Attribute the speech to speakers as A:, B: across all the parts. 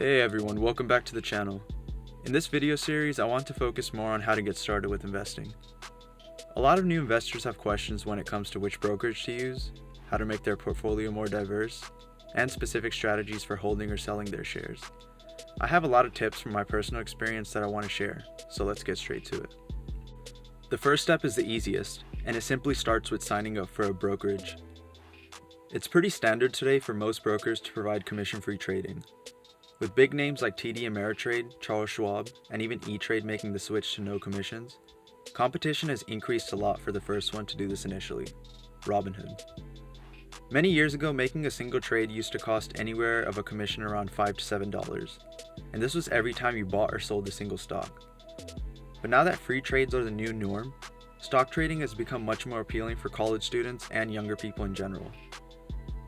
A: Hey everyone, welcome back to the channel. In this video series, I want to focus more on how to get started with investing. A lot of new investors have questions when it comes to which brokerage to use, how to make their portfolio more diverse, and specific strategies for holding or selling their shares. I have a lot of tips from my personal experience that I want to share, so let's get straight to it. The first step is the easiest, and it simply starts with signing up for a brokerage. It's pretty standard today for most brokers to provide commission-free trading. With big names like TD Ameritrade, Charles Schwab, and even E-Trade making the switch to no commissions, competition has increased a lot for the first one to do this initially, Robinhood. Many years ago, making a single trade used to cost anywhere of a commission around $5 to $7, and this was every time you bought or sold a single stock. But now that free trades are the new norm, stock trading has become much more appealing for college students and younger people in general.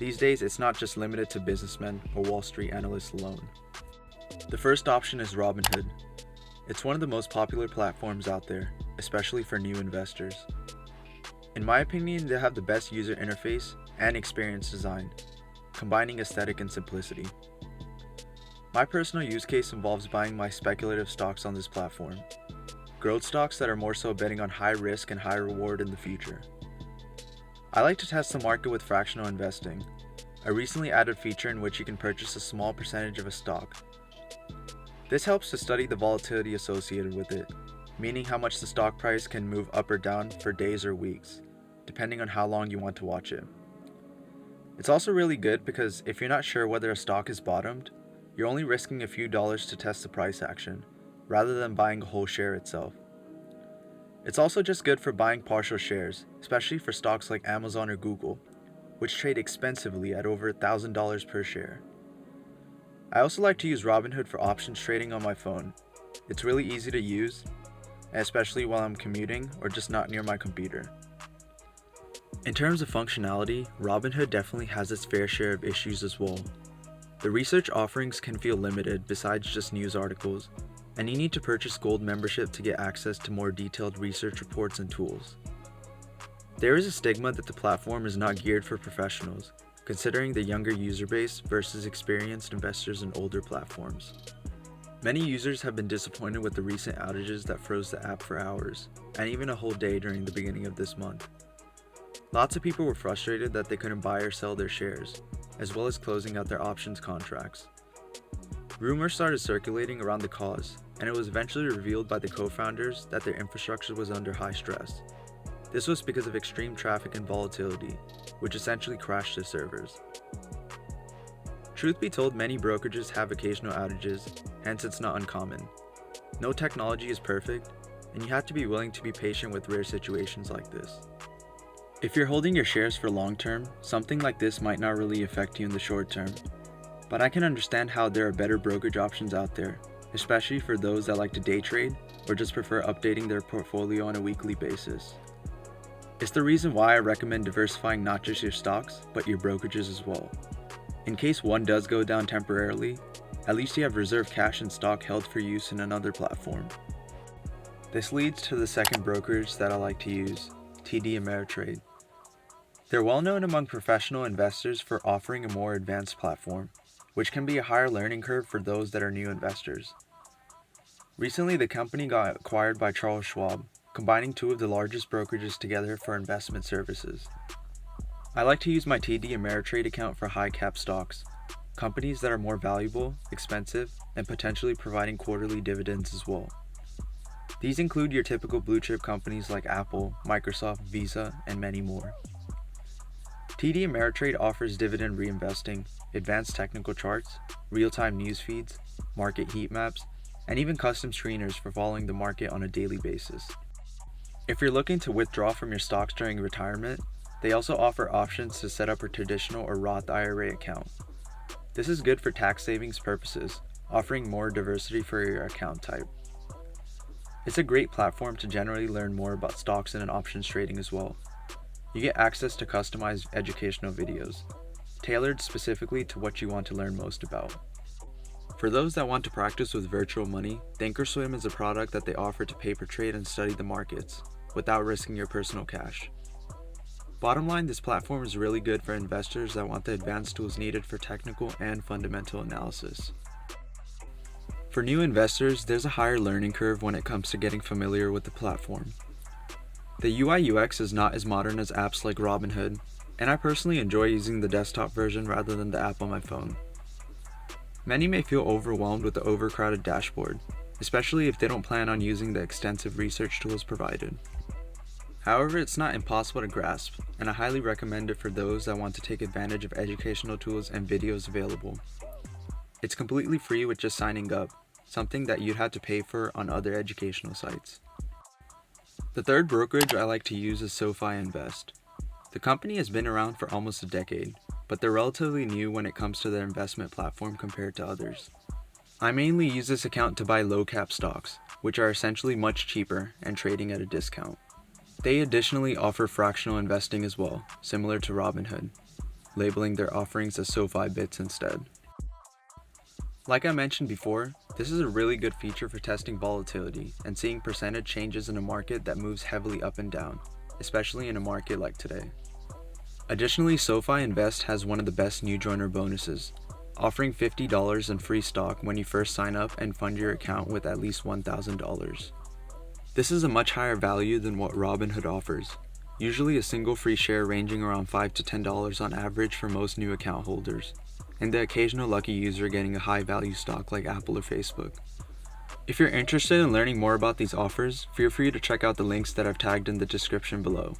A: These days, it's not just limited to businessmen or Wall Street analysts alone. The first option is Robinhood. It's one of the most popular platforms out there, especially for new investors. In my opinion, they have the best user interface and experience design, combining aesthetic and simplicity. My personal use case involves buying my speculative stocks on this platform, growth stocks that are more so betting on high risk and high reward in the future. I like to test the market with fractional investing, a recently added feature in which you can purchase a small percentage of a stock. This helps to study the volatility associated with it, meaning how much the stock price can move up or down for days or weeks, depending on how long you want to watch it. It's also really good because if you're not sure whether a stock is bottomed, you're only risking a few dollars to test the price action, rather than buying a whole share itself. It's also just good for buying partial shares, especially for stocks like Amazon or Google, which trade expensively at over $1,000 per share. I also like to use Robinhood for options trading on my phone. It's really easy to use, especially while I'm commuting or just not near my computer. In terms of functionality, Robinhood definitely has its fair share of issues as well. The research offerings can feel limited besides just news articles, and you need to purchase Gold membership to get access to more detailed research reports and tools. There is a stigma that the platform is not geared for professionals, considering the younger user base versus experienced investors in older platforms. Many users have been disappointed with the recent outages that froze the app for hours, and even a whole day during the beginning of this month. Lots of people were frustrated that they couldn't buy or sell their shares, as well as closing out their options contracts. Rumors started circulating around the cause, and it was eventually revealed by the co-founders that their infrastructure was under high stress. This was because of extreme traffic and volatility, which essentially crashed their servers. Truth be told, many brokerages have occasional outages, hence it's not uncommon. No technology is perfect, and you have to be willing to be patient with rare situations like this. If you're holding your shares for long term, something like this might not really affect you in the short term. But I can understand how there are better brokerage options out there, especially for those that like to day trade or just prefer updating their portfolio on a weekly basis. It's the reason why I recommend diversifying not just your stocks, but your brokerages as well. In case one does go down temporarily, at least you have reserve cash and stock held for use in another platform. This leads to the second brokerage that I like to use, TD Ameritrade. They're well known among professional investors for offering a more advanced platform, which can be a higher learning curve for those that are new investors. Recently, the company got acquired by Charles Schwab, combining two of the largest brokerages together for investment services. I like to use my TD Ameritrade account for high-cap stocks, companies that are more valuable, expensive, and potentially providing quarterly dividends as well. These include your typical blue-chip companies like Apple, Microsoft, Visa, and many more. TD Ameritrade offers dividend reinvesting, advanced technical charts, real-time news feeds, market heat maps, and even custom screeners for following the market on a daily basis. If you're looking to withdraw from your stocks during retirement, they also offer options to set up a traditional or Roth IRA account. This is good for tax savings purposes, offering more diversity for your account type. It's a great platform to generally learn more about stocks and options trading as well. You get access to customized educational videos, tailored specifically to what you want to learn most about. For those that want to practice with virtual money, Thinkorswim is a product that they offer to paper trade and study the markets, without risking your personal cash. Bottom line, this platform is really good for investors that want the advanced tools needed for technical and fundamental analysis. For new investors, there's a higher learning curve when it comes to getting familiar with the platform. The UI UX is not as modern as apps like Robinhood, and I personally enjoy using the desktop version rather than the app on my phone. Many may feel overwhelmed with the overcrowded dashboard, especially if they don't plan on using the extensive research tools provided. However, it's not impossible to grasp, and I highly recommend it for those that want to take advantage of educational tools and videos available. It's completely free with just signing up, something that you'd have to pay for on other educational sites. The third brokerage I like to use is Sofi Invest. The company has been around for almost a decade, but they're relatively new when it comes to their investment platform compared to others. I mainly use this account to buy low-cap stocks, which are essentially much cheaper and trading at a discount. They additionally offer fractional investing as well, similar to Robinhood, labeling their offerings as SoFiBits instead. Like I mentioned before, this is a really good feature for testing volatility and seeing percentage changes in a market that moves heavily up and down, especially in a market like today. Additionally, Sofi Invest has one of the best new joiner bonuses, offering $50 in free stock when you first sign up and fund your account with at least $1,000. This is a much higher value than what Robinhood offers, usually a single free share ranging around $5 to $10 on average for most new account holders, and the occasional lucky user getting a high value stock like Apple or Facebook. If you're interested in learning more about these offers, feel free to check out the links that I've tagged in the description below.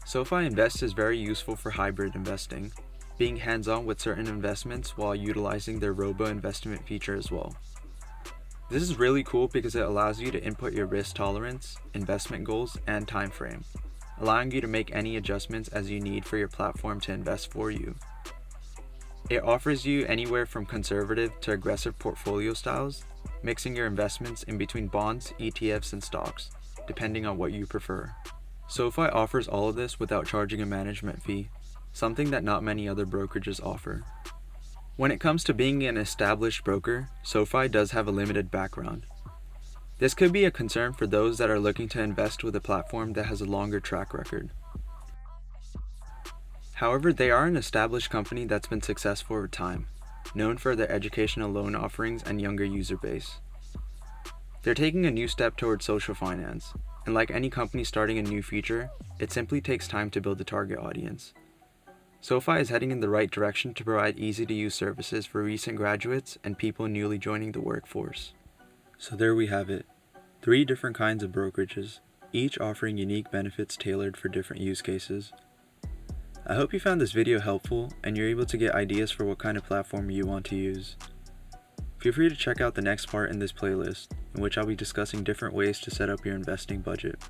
A: Sofi Invest is very useful for hybrid investing, being hands-on with certain investments while utilizing their robo-investment feature as well. This is really cool because it allows you to input your risk tolerance, investment goals, and time frame, allowing you to make any adjustments as you need for your platform to invest for you. It offers you anywhere from conservative to aggressive portfolio styles, mixing your investments in between bonds, ETFs, and stocks, depending on what you prefer. Sofi offers all of this without charging a management fee, something that not many other brokerages offer. When it comes to being an established broker, Sofi does have a limited background. This could be a concern for those that are looking to invest with a platform that has a longer track record. However, they are an established company that's been successful over time, known for their educational loan offerings and younger user base. They're taking a new step towards social finance, and like any company starting a new feature, it simply takes time to build a target audience. Sofi is heading in the right direction to provide easy-to-use services for recent graduates and people newly joining the workforce. So there we have it. 3 different kinds of brokerages, each offering unique benefits tailored for different use cases. I hope you found this video helpful and you're able to get ideas for what kind of platform you want to use. Feel free to check out the next part in this playlist, in which I'll be discussing different ways to set up your investing budget.